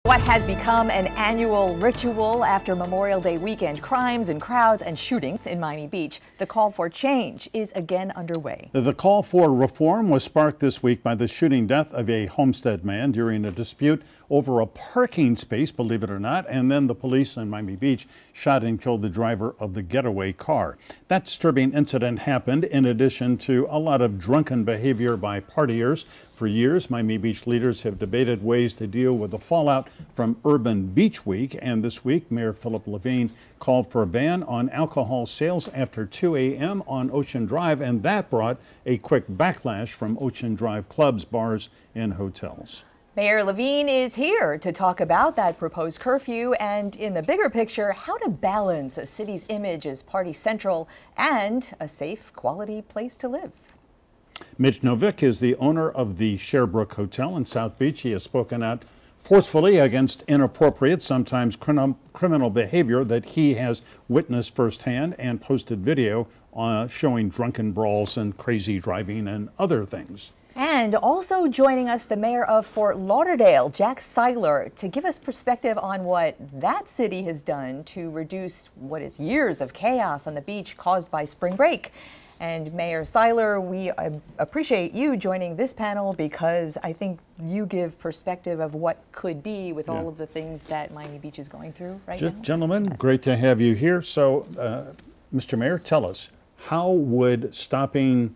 What has become an annual ritual after Memorial Day weekend, crimes and crowds and shootings in Miami Beach. The call for change is again underway. The call for reform was sparked this week by the shooting death of a Homestead man during a dispute over a parking space, believe it or not, and then the police in Miami Beach shot and killed the driver of the getaway car. That disturbing incident happened in addition to a lot of drunken behavior by partiers. For years, Miami Beach leaders have debated ways to deal with the fallout from Urban Beach Week, and this week, Mayor Philip Levine called for a ban on alcohol sales after 2 a.m. on Ocean Drive, and that brought a quick backlash from Ocean Drive clubs, bars, and hotels. Mayor Levine is here to talk about that proposed curfew and, in the bigger picture, how to balance a city's image as party central and a safe, quality place to live. Mitch Novick is the owner of the Sherbrooke Hotel in South Beach. He has spoken out forcefully against inappropriate, sometimes criminal behavior that he has witnessed firsthand and posted video showing drunken brawls and crazy driving and other things. And also joining us, the mayor of Fort Lauderdale, Jack Seiler, to give us perspective on what that city has done to reduce what is years of chaos on the beach caused by spring break. And Mayor Seiler, we appreciate you joining this panel because I think you give perspective of what could be with all of the things that Miami Beach is going through right now. Gentlemen, great to have you here. So, Mr. Mayor, tell us, how would stopping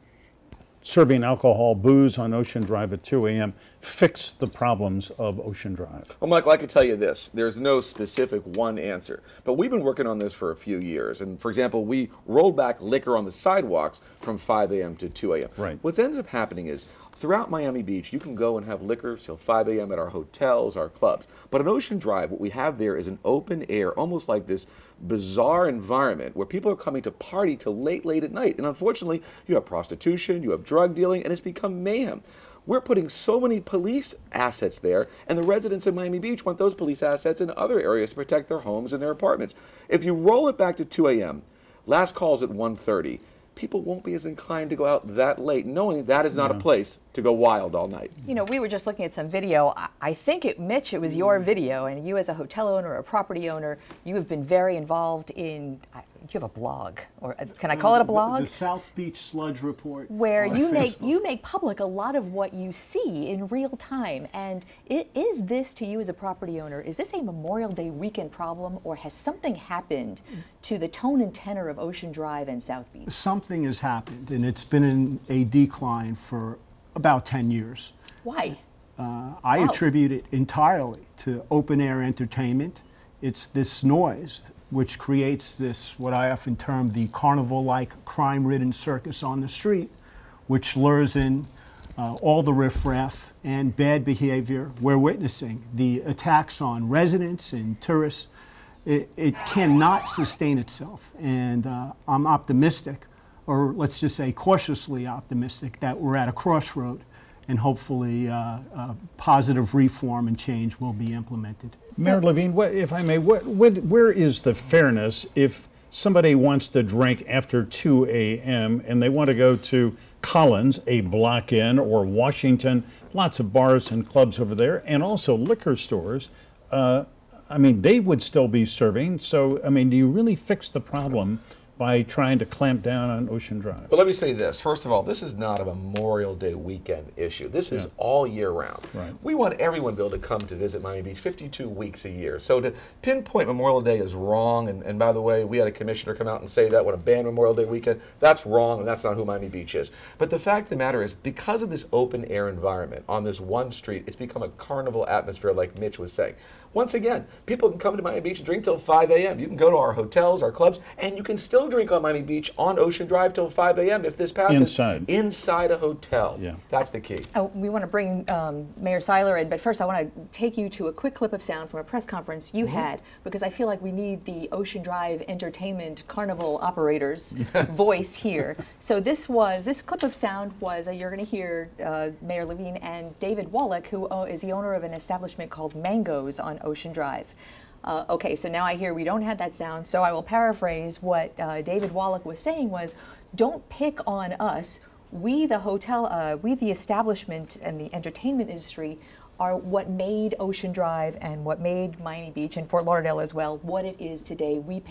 serving alcohol, booze on Ocean Drive at 2 a.m. fix the problems of Ocean Drive? Well, Michael, I can tell you this. There's no specific one answer. But we've been working on this for a few years. And, for example, we rolled back liquor on the sidewalks from 5 a.m. to 2 a.m. Right. What ends up happening is, throughout Miami Beach, you can go and have liquor till 5 a.m. at our hotels, our clubs. But on Ocean Drive, what we have there is an open air, almost like this bizarre environment where people are coming to party till late at night. And unfortunately, you have prostitution, you have drug dealing, and it's become mayhem. We're putting so many police assets there, and the residents of Miami Beach want those police assets in other areas to protect their homes and their apartments. If you roll it back to 2 a.m., last call's at 1:30. People won't be as inclined to go out that late, knowing that is not a place to go wild all night. You know, we were just looking at some video. I think, Mitch, it was your video, and you as a hotel owner, a property owner, you have been very involved in, you have a blog, or can I call it a blog? The South Beach Sludge Report. Where you make public a lot of what you see in real time. And is this, to you as a property owner, is this a Memorial Day weekend problem, or has something happened to the tone and tenor of Ocean Drive and South Beach? Something has happened, and it's been in a decline for about 10 years. Why? I attribute it entirely to open air entertainment. It's this noise which creates this, what I often term the carnival-like crime-ridden circus on the street, which lures in all the riffraff and bad behavior we're witnessing. The attacks on residents and tourists, it cannot sustain itself. And I'm optimistic, or let's just say cautiously optimistic, that we're at a crossroad and hopefully positive reform and change will be implemented. Mayor Levine, if I may, where is the fairness if somebody wants to drink after 2 a.m. and they want to go to Collins, a block in, or Washington, lots of bars and clubs over there, and also liquor stores? I mean, they would still be serving. So, I mean, do you really fix the problem by trying to clamp down on Ocean Drive? But let me say this. First of all, this is not a Memorial Day weekend issue. This is all year round. Right. We want everyone to be able to come to visit Miami Beach 52 weeks a year. So to pinpoint Memorial Day is wrong, and by the way, we had a commissioner come out and say that, want to ban Memorial Day weekend. That's wrong, and that's not who Miami Beach is. But the fact of the matter is, because of this open air environment on this one street, it's become a carnival atmosphere, like Mitch was saying. Once again, people can come to Miami Beach and drink till 5 a.m. You can go to our hotels, our clubs, and you can still drink on Miami Beach on Ocean Drive till 5 a.m. if this passes. Inside a hotel. Yeah. That's the key. Oh, we want to bring Mayor Seiler in, but first I want to take you to a quick clip of sound from a press conference you had, because I feel like we need the Ocean Drive entertainment carnival operators voice here. So this clip of sound was, you're going to hear Mayor Levine and David Wallach, who is the owner of an establishment called Mangoes on Ocean Drive. Okay, so now I hear we don't have that sound, so I will paraphrase what David Wallach was saying was, don't pick on us. We, the hotel, we, the establishment and the entertainment industry, are what made Ocean Drive and what made Miami Beach and Fort Lauderdale as well what it is today. We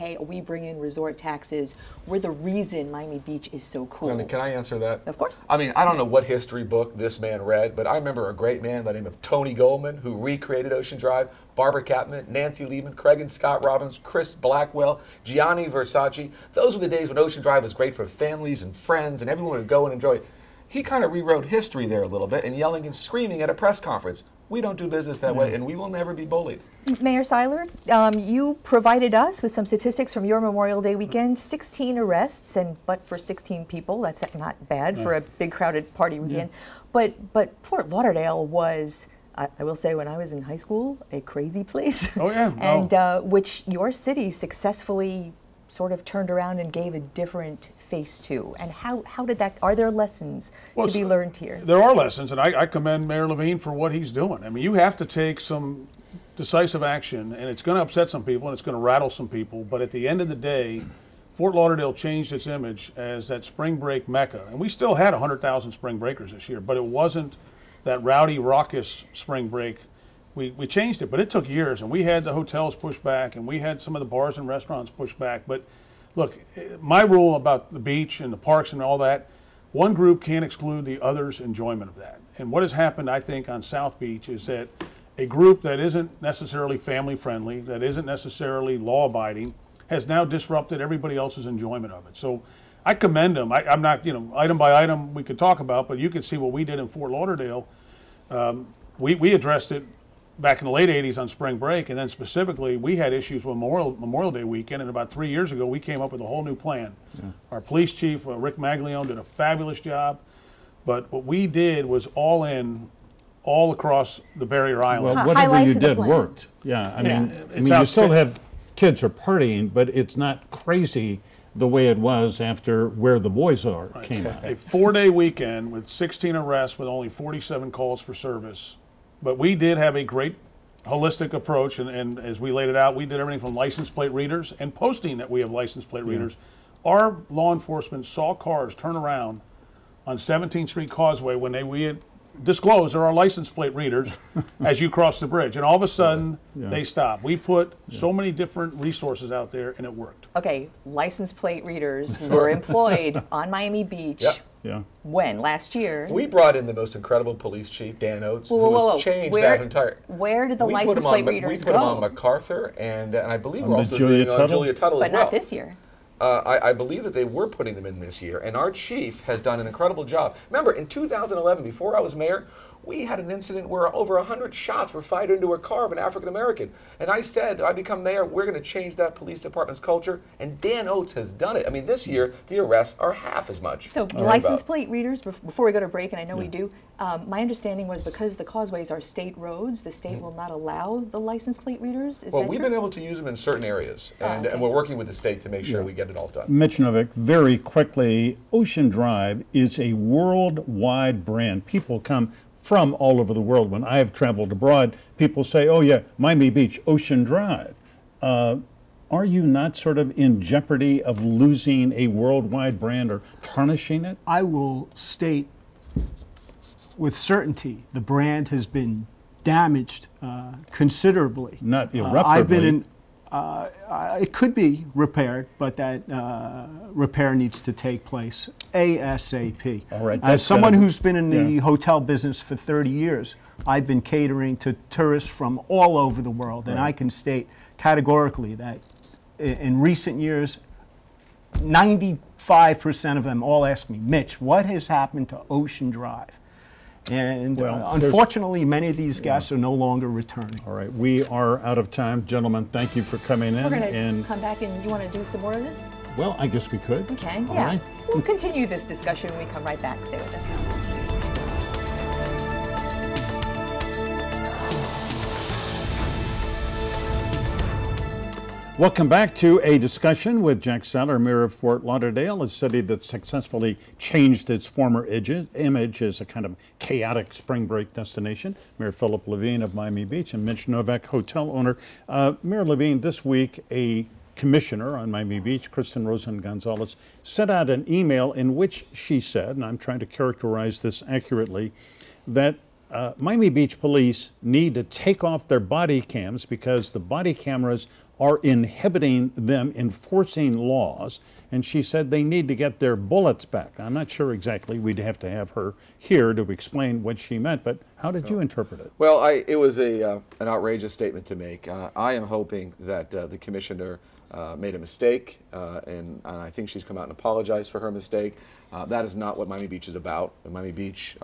bring in resort taxes. We're the reason Miami Beach is so cool. I mean, can I answer that? Of course. I mean, I don't know what history book this man read, but I remember a great man by the name of Tony Goldman who recreated Ocean Drive, Barbara Capman, Nancy Lehman, Craig and Scott Robbins, Chris Blackwell, Gianni Versace. Those were the days when Ocean Drive was great for families and friends and everyone would go and enjoy it. He kind of rewrote history there a little bit and yelling and screaming at a press conference. We don't do business that way, and we will never be bullied. Mayor Seiler, you provided us with some statistics from your Memorial Day weekend. 16 arrests, but for 16 people, that's not bad for a big crowded party weekend. But Fort Lauderdale was, I will say, when I was in high school, a crazy place. Oh yeah, and which your city successfully sort of turned around and gave a different face to. And how did that, are there lessons to be learned here? There are lessons, and I commend Mayor Levine for what he's doing. I mean, you have to take some decisive action, and it's going to upset some people, and it's going to rattle some people, but at the end of the day, Fort Lauderdale changed its image as that spring break mecca. And we still had 100,000 spring breakers this year, but it wasn't that rowdy, raucous spring break. We changed it, but it took years, and we had the hotels pushed back, and we had some of the bars and restaurants pushed back. But look, my rule about the beach and the parks and all that, one group can't exclude the other's enjoyment of that. And what has happened, I think, on South Beach is that a group that isn't necessarily family friendly, that isn't necessarily law abiding, has now disrupted everybody else's enjoyment of it. So I commend them. I'm not, item by item we could talk about, but you can see what we did in Fort Lauderdale. We addressed it back in the late 80s on spring break, and then specifically we had issues with Memorial Day weekend, and about 3 years ago we came up with a whole new plan. Our police chief, Rick Maglione, did a fabulous job, but what we did was all in, all across the barrier island. Well, whatever you did worked. Yeah, I mean, you still have kids are partying, but it's not crazy the way it was after Where the Boys Are came out. A 4-day weekend with 16 arrests with only 47 calls for service. But we did have a great holistic approach, and as we laid it out, we did everything from license plate readers and posting that we have license plate readers. Our law enforcement saw cars turn around on 17th Street Causeway when we had disclosed there are license plate readers as you cross the bridge, and all of a sudden they stopped. We put so many different resources out there, and it worked. Okay, license plate readers were employed on Miami Beach. When? Last year? We brought in the most incredible police chief, Dan Oates, who has changed that entire... Where did the license plate readers go? We put them on MacArthur, and I believe we're also doing on Julia Tuttle as well. But not this year. I believe that they were putting them in this year, and our chief has done an incredible job. Remember, in 2011, before I was mayor, we had an incident where over 100 shots were fired into a car of an African American. And I said, I become mayor, we're going to change that police department's culture. And Dan Oates has done it. I mean, this year, the arrests are half as much. So license plate readers, before we go to break, and I know we do, my understanding was because the causeways are state roads, the state will not allow the license plate readers? Is well, that we've true? been able to use them in certain areas. And we're working with the state to make sure we get it all done. Mitch Novick, very quickly, Ocean Drive is a worldwide brand. People come from all over the world. When I have traveled abroad, people say, oh yeah, Miami Beach, Ocean Drive. Are you not sort of in jeopardy of losing a worldwide brand or tarnishing it? I will state with certainty the brand has been damaged considerably. Not irreparably. I've been in, it could be repaired, but that repair needs to take place ASAP. All right, As someone who's been in the hotel business for 30 years, I've been catering to tourists from all over the world, and I can state categorically that in recent years, 95% of them all ask me, Mitch, what has happened to Ocean Drive? And unfortunately, many of these guests are no longer returning. All right, we are out of time. Gentlemen, thank you for coming in. We're going to come back, and you want to do some more of this? Well, I guess we could. Okay, All right. We'll continue this discussion when we come right back. Stay with us. Welcome back to a discussion with Jack Seiler, Mayor of Fort Lauderdale, a city that successfully changed its former image as a kind of chaotic spring break destination. Mayor Philip Levine of Miami Beach and Mitch Novick, hotel owner. Mayor Levine, this week a commissioner on Miami Beach, Kristen Rosen Gonzalez, sent out an email in which she said, and I'm trying to characterize this accurately, that Miami Beach police need to take off their body cams because the body cameras are inhibiting them enforcing laws. And she said they need to get their bullets back. I'm not sure exactly. We'd have to have her here to explain what she meant, but how did you interpret it? Well, it was an outrageous statement to make. I am hoping that the commissioner made a mistake, and I think she's come out and apologized for her mistake. That is not what Miami Beach is about. Miami Beach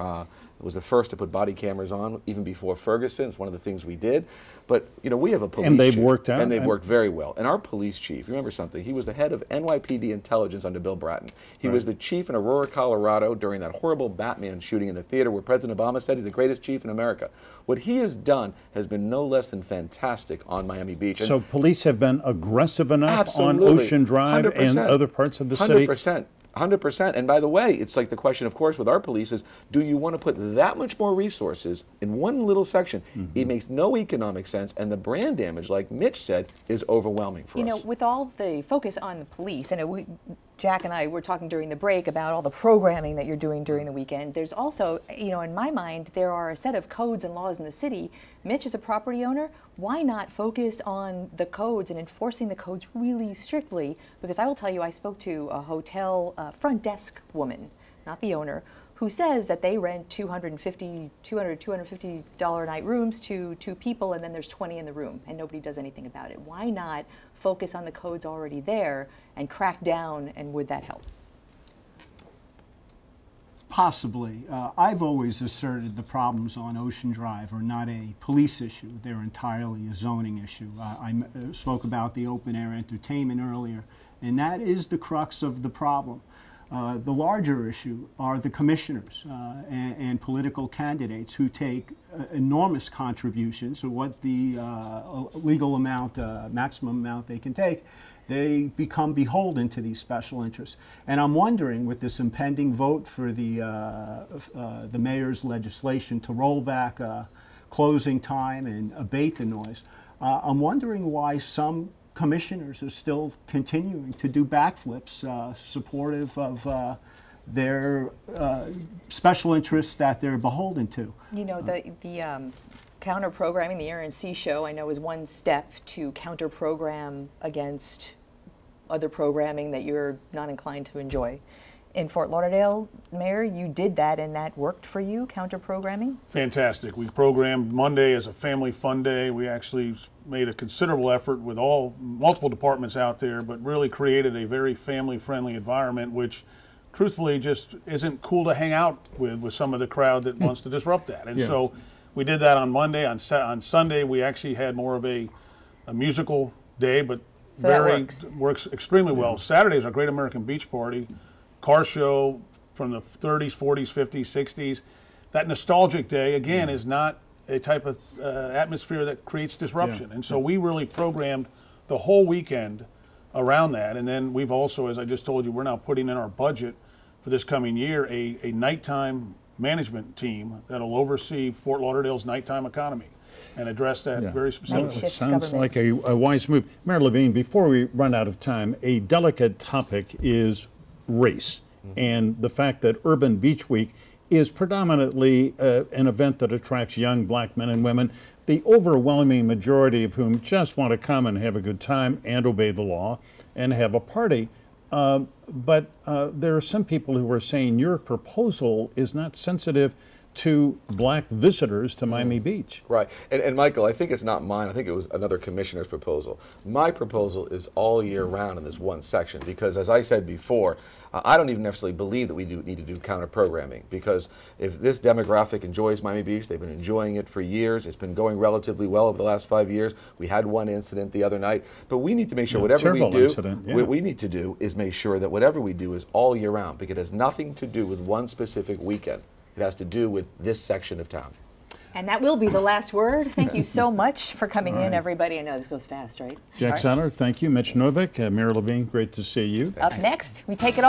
was the first to put body cameras on, even before Ferguson. It's one of the things we did. But, you know, we have a police and they've chief, worked out. And they've worked very well. And our police chief, remember something, he was the head of NYPD intelligence under Bill Bratton. He was the chief in Aurora, Colorado during that horrible Batman shooting in the theater where President Obama said he's the greatest chief in America. What he has done has been no less than fantastic on Miami Beach. And so police have been aggressive enough absolutely, on Ocean Drive 100%, and other parts of the city? 100%. 100%. And by the way, it's like the question, of course, with our police is, do you want to put that much more resources in one little section? It makes no economic sense, and the brand damage, like Mitch said, is overwhelming for us. You know, with all the focus on the police, and Jack and I were talking during the break about all the programming that you're doing during the weekend. There's also, you know, in my mind, there are a set of codes and laws in the city. Mitch is a property owner. Why not focus on the codes and enforcing the codes really strictly? Because I will tell you, I spoke to a hotel front desk woman, not the owner, who says that they rent $250 a night rooms to 2 people, and then there's 20 in the room, and nobody does anything about it. Why not focus on the codes already there and crack down, and would that help? Possibly. I've always asserted the problems on Ocean Drive are not a police issue. They're entirely a zoning issue. I spoke about the open air entertainment earlier, and that is the crux of the problem. The larger issue are the commissioners and political candidates who take enormous contributions, or what the legal amount, maximum amount they can take. They become beholden to these special interests. And I'm wondering, with this impending vote for the mayor's legislation to roll back closing time and abate the noise, I'm wondering why some commissioners are still continuing to do backflips supportive of their special interests that they're beholden to. You know, the counter-programming, the RNC show, I know, is one step to counter-program against other programming that you're not inclined to enjoy. In Fort Lauderdale, Mayor, you did that, and that worked for you, counter-programming? Fantastic. We programmed Monday as a family fun day. We actually made a considerable effort with multiple departments out there, but really created a very family-friendly environment, which truthfully just isn't cool to hang out with some of the crowd that wants to disrupt that. And so we did that on Monday. On Sunday, we actually had more of a musical day, but so works extremely well. Saturday is our Great American Beach Party, car show from the 30s, 40s, 50s, 60s. That nostalgic day, again, is not a type of atmosphere that creates disruption. And so we really programmed the whole weekend around that. And then we've also, as I just told you, we're now putting in our budget for this coming year a nighttime management team that'll oversee Fort Lauderdale's nighttime economy and address that very specifically. Well, it sounds like a wise move. Mayor Levine, before we run out of time, a delicate topic is race and the fact that Urban Beach Week is predominantly an event that attracts young black men and women, the overwhelming majority of whom just want to come and have a good time and obey the law and have a party. But there are some people who are saying your proposal is not sensitive to black visitors to Miami Beach. Right. And Michael, I think it's not mine. I think it was another commissioner's proposal. My proposal is all year round in this one section because, as I said before, I don't even necessarily believe that we need to do counter-programming because if this demographic enjoys Miami Beach, they've been enjoying it for years. It's been going relatively well over the last 5 years. We had one incident the other night. But we need to make sure whatever we do, what we need to do is make sure that whatever we do is all year round because it has nothing to do with one specific weekend. It has to do with this section of town. And that will be the last word. Thank you so much for coming in, everybody. I know this goes fast, right? Jack Seiler, thank you. Mitch Novick, Mayor Levine, great to see you. Up next, we take it all.